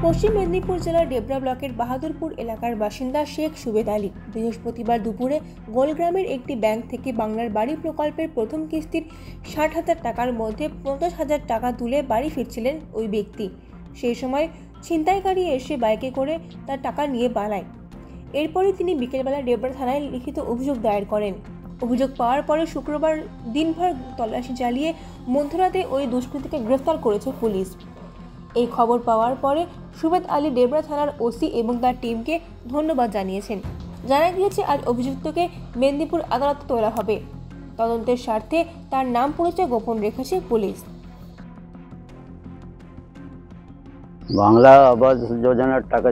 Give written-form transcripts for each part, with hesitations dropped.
পশ্চিম মেদিনীপুর জেলার ডেবরা ব্লকের বাহাদুরপুর এলাকার বাসিন্দা শেখ সুবেদ আলী বৃহস্পতিবার দুপুরে গোলগ্রামের একটি ব্যাংক থেকে বাংলার বাড়ি প্রকল্পের প্রথম কিস্তির 60,000 টাকার মধ্যে 50,000 টাকা তুলে বাড়ি ফিরছিলেন ওই ব্যক্তি। সেই সময় ছিনতাইকারী এসে বাইকে করে তার টাকা নিয়ে পালায়। এরপরই তিনি বিকেলবেলা ডেবরা থানায় লিখিত অভিযোগ দায়ের করেন। অভিযোগ পাওয়ার পরে শুক্রবার দিনভর তল্লাশি চালিয়ে মধ্যরাতে ওই দুষ্কৃতীকে গ্রেফতার করেছে পুলিশ। এই খবর পাওয়ার পরে সুবেদ আলী ডেবরা থানার ওসি এবং তার টিমকে ধন্যবাদ জানিয়েছেন। জানা গিয়েছে আজ অভিযুক্তকে মেদিনীপুর আদালতে তোলা হবে। তদন্তের স্বার্থে তার নাম পরিচয় গোপন রেখেছে পুলিশ। বাংলা আবাস যোজনার টাকা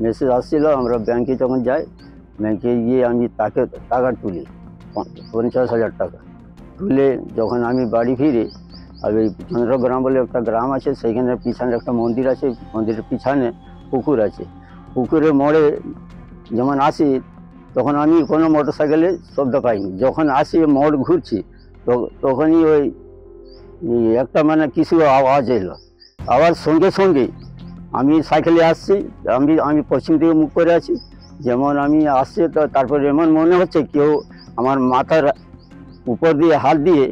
মেসেজ আসছিল, আমরা ব্যাংকে যখন যাই, ব্যাংকে গিয়ে আমি তাকে টাকা তুলি 50,000 টাকা তুলে যখন আমি বাড়ি ফিরি, আর ওই চন্দ্রগ্রাম বলে একটা গ্রাম আছে, সেইখানে পিছনে একটা মন্দির আছে, মন্দিরের পিছনে পুকুর আছে। পুকুরের মোড়ে যেমন আসি তখন আমি কোনো মোটর সাইকেলে শব্দ পাইনি। যখন আসি মোড় ঘুরছি তখনই ওই একটা কিছু আওয়াজ এলো। আওয়াজ সঙ্গে সঙ্গে আমি সাইকেলে আসছি, আমি পশ্চিম দিকে মুখ করে আছি। যেমন আমি আসছি তারপরে এমন মনে হচ্ছে কেউ আমার মাথার উপর দিয়ে হাত দিয়ে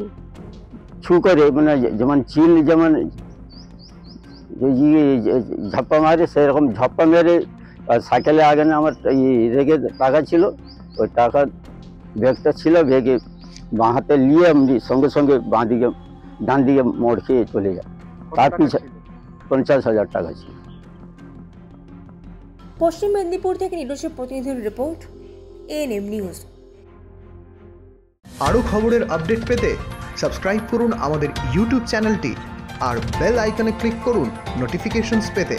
ছু করে, যেমন চিল যেমন ঝাপ্পা মারে, সেরকম ঝাপ্পা মেরে সাইকেলে আগে না আমার রেগে টাকা ছিল, ওই টাকা ব্যাগটা ছিল, ব্যাগে বাঁ হাতে নিয়ে আমি সঙ্গে সঙ্গে ডান দিকে মোড় খেয়ে চলে যায়। তার পিছনে 50,000 টাকা ছিল। পশ্চিম মেদিনীপুর থেকে নিরোষের প্রতিনিধির রিপোর্ট, এএনএম নিউজ। আরও খবরের আপডেট পেতে সাবস্ক্রাইব করুন আমাদের ইউটিউব চ্যানেলটি আর বেল আইকনে ক্লিক করুন নোটিফিকেশনস পেতে।